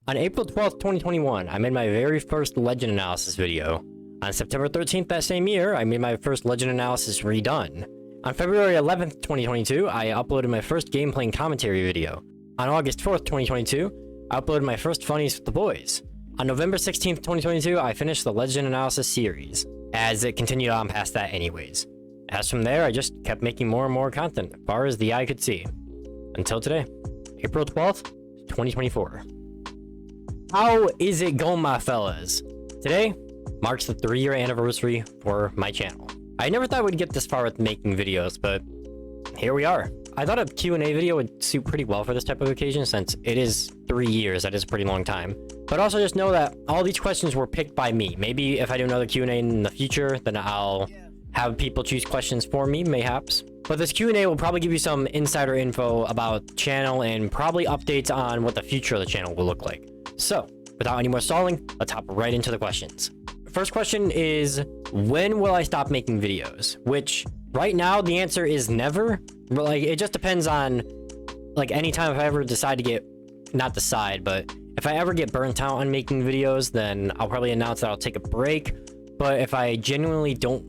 On April 12th, 2021, I made my very first legend analysis video. On September 13th that same year, I made my first legend analysis redone. On February 11th, 2022, I uploaded my first gameplay and commentary video. On August 4th, 2022, I uploaded my first funnies with the boys. On November 16th, 2022, I finished the legend analysis series, as it continued on past that anyways. As from there, I just kept making more and more content, as far as the eye could see. Until today, April 12th, 2024. How is it going, my fellas? Today marks the 3-year anniversary for my channel. I never thought we'd get this far with making videos, but here we are. I thought a Q&A video would suit pretty well for this type of occasion since it is 3 years. That is a pretty long time. But also just know that all these questions were picked by me. Maybe if I do another Q&A in the future, then I'll have people choose questions for me, mayhaps. But this Q&A will probably give you some insider info about the channel and probably updates on what the future of the channel will look like. So, without any more stalling, let's hop right into the questions. First question is, when will I stop making videos? Which, right now, the answer is never. But, like, it just depends on, like, anytime if I ever decide to get, not decide, but if I ever get burnt out on making videos, then I'll probably announce that I'll take a break. But if I genuinely don't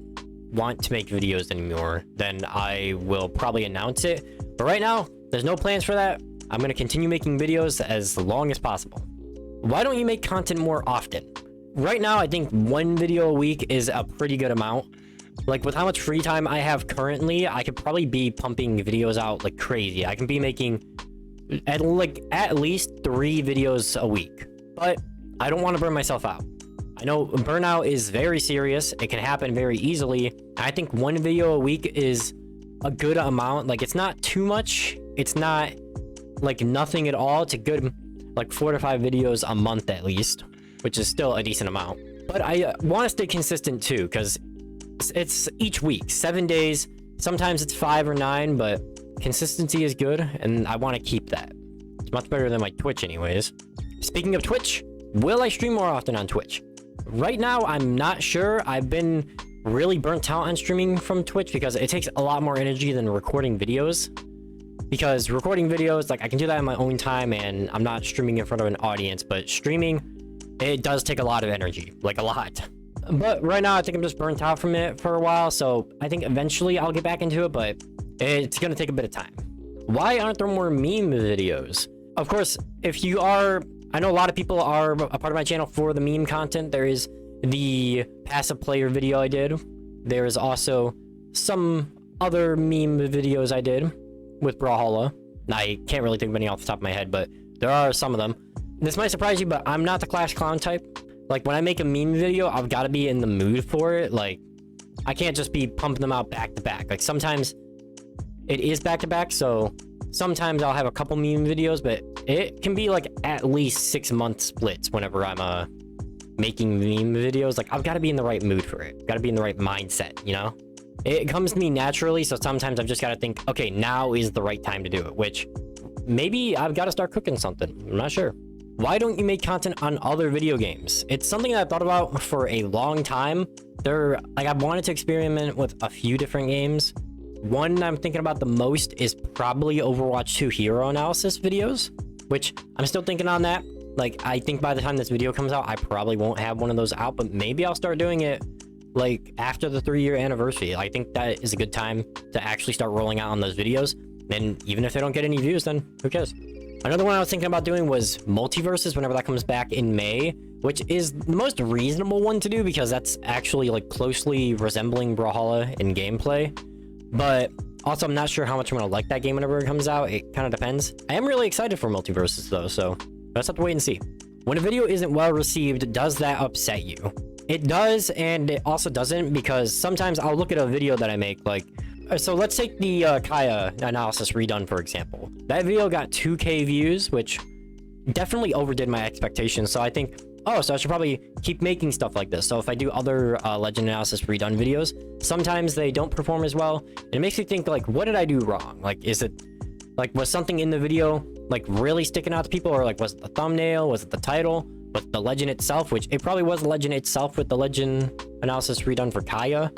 want to make videos anymore, then I will probably announce it. But right now, there's no plans for that. I'm going to continue making videos as long as possible. Why don't you make content more often? Right now, I think 1 video a week is a pretty good amount. Like, with how much free time I have currently, I could probably be pumping videos out like crazy. I can be making at least 3 videos a week. But I don't want to burn myself out. I know burnout is very serious. It can happen very easily. I think 1 video a week is a good amount. Like, it's not too much. It's not like nothing at all. It's a good, like, 4 to 5 videos a month at least, which is still a decent amount. But I want to stay consistent too, because it's each week, 7 days. Sometimes it's 5 or 9, but consistency is good, and I want to keep that. It's much better than my Twitch anyways. Speaking of Twitch, will I stream more often on Twitch? Right now, I'm not sure. I've been really burnt out on streaming from Twitch because it takes a lot more energy than recording videos. Because recording videos, like, I can do that in my own time and I'm not streaming in front of an audience, but streaming, it does take a lot of energy, like a lot. But right now, I think I'm just burnt out from it for a while, so I think eventually I'll get back into it, but it's gonna take a bit of time. Why aren't there more meme videos? Of course, if you are, I know a lot of people are a part of my channel for the meme content. There is the passive player video I did. There is also some other meme videos I did with Brawlhalla. I can't really think of any off the top of my head, but there are some of them. This might surprise you, but I'm not the Clash Clown type. Like, when I make a meme video, I've got to be in the mood for it. Like, I can't just be pumping them out back to back. Like, sometimes it is back to back, so sometimes I'll have a couple meme videos, but it can be like at least 6-month splits whenever I'm making meme videos. Like, I've got to be in the right mood for it. Got to be in the right mindset, you know? It comes to me naturally, so sometimes I've just got to think, okay, now is the right time to do it, which maybe I've got to start cooking something. I'm not sure. Why don't you make content on other video games? It's something that I've thought about for a long time. I've wanted to experiment with a few different games. One I'm thinking about the most is probably Overwatch 2 hero analysis videos, which I'm still thinking on that. Like, I think by the time this video comes out, I probably won't have one of those out, but maybe I'll start doing it like after the 3-year anniversary. I think that is a good time to actually start rolling out on those videos. And even if they don't get any views, then who cares? Another one I was thinking about doing was Multiverses whenever that comes back in May, which is the most reasonable one to do because that's actually like closely resembling Brawlhalla in gameplay. But also, I'm not sure how much I'm going to like that game whenever it comes out. It kind of depends. I am really excited for Multiverses though, so let's have to wait and see. When a video isn't well received, does that upset you? It does, and it also doesn't, because sometimes I'll look at a video that I make, like, so let's take the Kaya analysis redone, for example. That video got 2K views, which definitely overdid my expectations. So I think, oh, so I should probably keep making stuff like this. So if I do other legend analysis redone videos, sometimes they don't perform as well. And it makes me think, like, what did I do wrong? Like, is it, like, was something in the video, like, really sticking out to people? Or, like, was it the thumbnail? Was it the title? Was it the legend itself? Which it probably was the legend itself with the legend analysis redone for Kaya.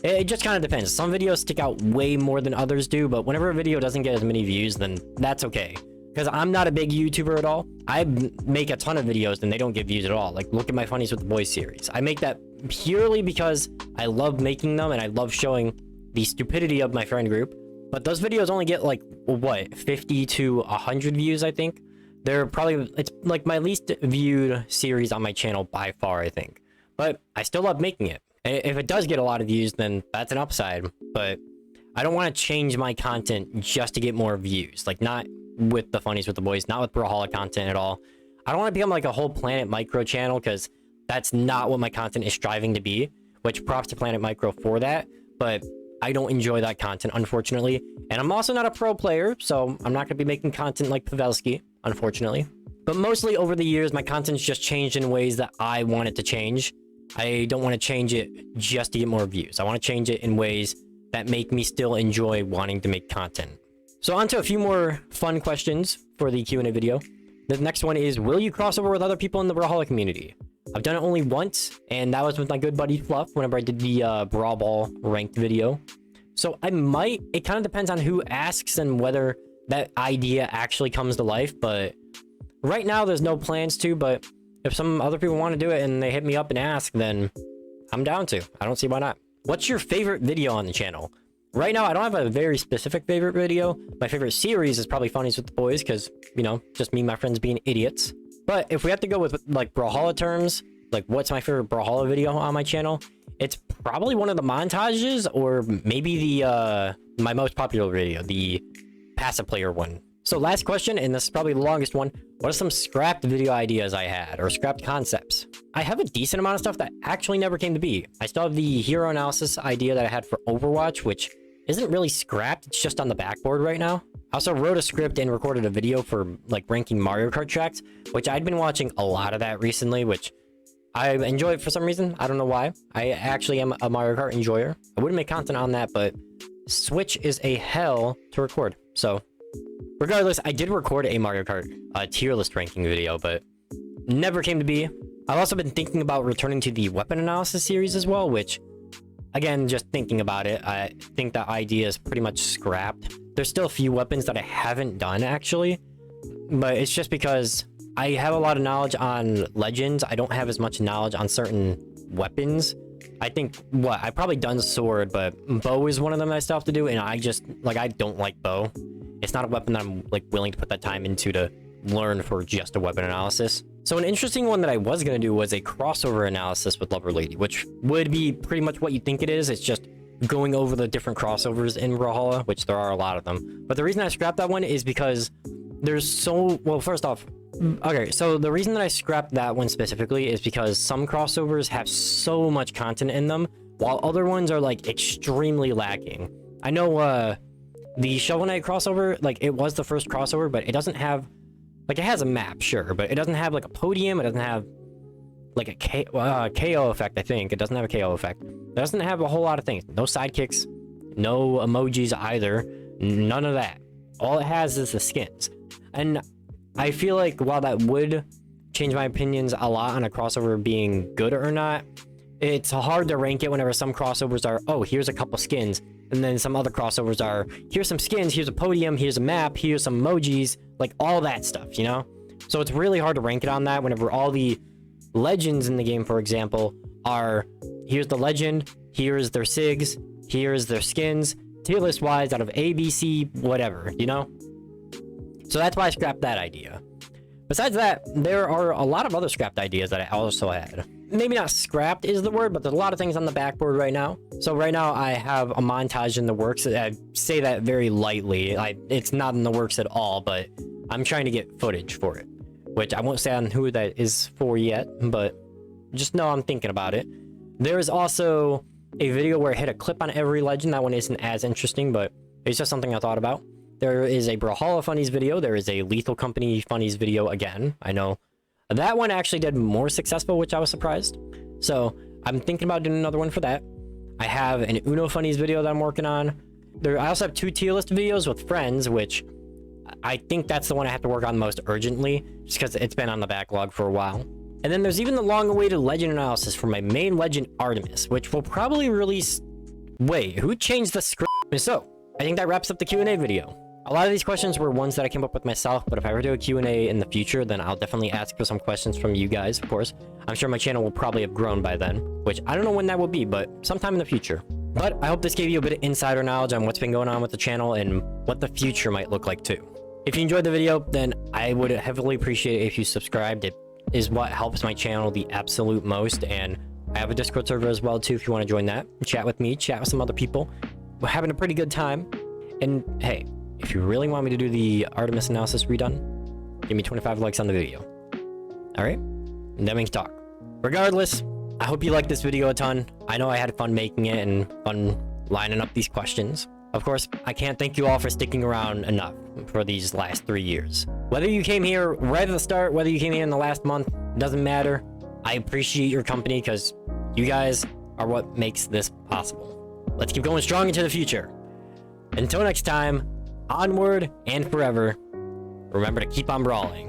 It just kind of depends. Some videos stick out way more than others do, but whenever a video doesn't get as many views, then that's okay. because I'm not a big YouTuber at all. I make a ton of videos and they don't get views at all. Like, look at my Funnies with the Boys series. I make that purely because I love making them and I love showing the stupidity of my friend group. But those videos only get like, what, 50 to 100 views, I think. They're probably, it's like my least viewed series on my channel by far, I think. But I still love making it. And if it does get a lot of views, then that's an upside. But I don't want to change my content just to get more views. Like, not with the Funnies with the Boys, not with Brawlhalla content at all. I don't want to become like a whole Planet Micro channel, because that's not what my content is striving to be, which props to Planet Micro for that. But I don't enjoy that content, unfortunately. And I'm also not a pro player, so I'm not going to be making content like Pavelski, unfortunately. But mostly over the years, my content's just changed in ways that I want it to change. I don't want to change it just to get more views. I want to change it in ways that make me still enjoy wanting to make content. So on to a few more fun questions for the Q&A video. The next one is, will you cross over with other people in the Brawlhalla community? I've done it only once, and that was with my good buddy Fluff whenever I did the Brawl Ball ranked video. So I might. It kind of depends on who asks and whether that idea actually comes to life, but right now there's no plans to, but if some other people want to do it and they hit me up and ask, then I'm down to. I don't see why not. What's your favorite video on the channel? Right now, I don't have a very specific favorite video. My favorite series is probably Funnies with the Boys, because, you know, just me and my friends being idiots. But if we have to go with, like, Brawlhalla terms, like, what's my favorite Brawlhalla video on my channel? It's probably one of the montages, or maybe the, my most popular video, the passive player one. So last question, and this is probably the longest one. What are some scrapped video ideas I had, or scrapped concepts? I have a decent amount of stuff that actually never came to be. I still have the hero analysis idea that I had for Overwatch, which isn't really scrapped, it's just on the backboard right now. I also wrote a script and recorded a video for, like, ranking Mario Kart tracks, which I'd been watching a lot of that recently, which I enjoy for some reason. I don't know why. I actually am a Mario Kart enjoyer. I wouldn't make content on that, but Switch is a hell to record. So regardless, I did record a Mario Kart tier list ranking video, but never came to be. I've also been thinking about returning to the weapon analysis series as well, which, again, just thinking about it, I think that idea is pretty much scrapped. There's still a few weapons that I haven't done, actually, but it's just because I have a lot of knowledge on Legends. I don't have as much knowledge on certain weapons. I think, I've probably done Sword, but Bow is one of them that I still have to do, and I just, like, I don't like Bow. It's not a weapon that I'm, like, willing to put that time into to learn for just a weapon analysis. So an interesting one that I was going to do was a crossover analysis with Luverlady, which would be pretty much what you think it is. It's just going over the different crossovers in Brawlhalla, which there are a lot of them. But the reason I scrapped that one is because there's so... Well, first off, okay, so the reason that I scrapped that one specifically is because some crossovers have so much content in them, while other ones are, like, extremely lacking. I know, the Shovel Knight crossover, like, it was the first crossover, but it doesn't have... Like, it has a map, sure, but it doesn't have, like, a podium. It doesn't have, like, a KO effect, I think. It doesn't have a KO effect. It doesn't have a whole lot of things. No sidekicks. No emojis either. None of that. All it has is the skins. And I feel like while that would change my opinions a lot on a crossover being good or not, it's hard to rank it whenever some crossovers are, oh, here's a couple skins. And then some other crossovers are, here's some skins, here's a podium, here's a map, here's some emojis, like all that stuff, you know? So it's really hard to rank it on that whenever all the legends in the game, for example, are, here's the legend, here's their SIGs, here's their skins, tier list wise out of A, B, C, whatever, you know? So that's why I scrapped that idea. Besides that, there are a lot of other scrapped ideas that I also had. Maybe not scrapped is the word, but there's a lot of things on the backboard right now. So right now I have a montage in the works. I say that very lightly. It's not in the works at all, but I'm trying to get footage for it, which I won't say on who that is for yet, but just know I'm thinking about it. There is also a video where I hit a clip on every legend. That one isn't as interesting, but it's just something I thought about. There is a Brawlhalla Funnies video. There is a Lethal Company Funnies video again. I know that one actually did more successful, which I was surprised. So I'm thinking about doing another one for that. I have an Uno Funnies video that I'm working on. I also have 2 tier list videos with friends, which I think that's the one I have to work on most urgently, just because it's been on the backlog for a while. And then there's even the long-awaited legend analysis for my main legend, Artemis, which will probably release... Wait, who changed the script? So, I think that wraps up the Q&A video. A lot of these questions were ones that I came up with myself, but if I ever do a Q&A in the future, then I'll definitely ask for some questions from you guys, of course. I'm sure my channel will probably have grown by then, which I don't know when that will be, but sometime in the future. But I hope this gave you a bit of insider knowledge on what's been going on with the channel and what the future might look like too. If you enjoyed the video, then I would heavily appreciate it if you subscribed. It is what helps my channel the absolute most, and I have a Discord server as well too if you want to join that. Chat with me, chat with some other people. We're having a pretty good time. And hey, if you really want me to do the Artemis analysis redone, give me 25 likes on the video. Alright? And then we can talk. Regardless, I hope you liked this video a ton. I know I had fun making it and fun lining up these questions. Of course, I can't thank you all for sticking around enough for these last 3 years. Whether you came here right at the start, whether you came here in the last month, doesn't matter. I appreciate your company because you guys are what makes this possible. Let's keep going strong into the future. Until next time, onward and forever, remember to keep on brawling.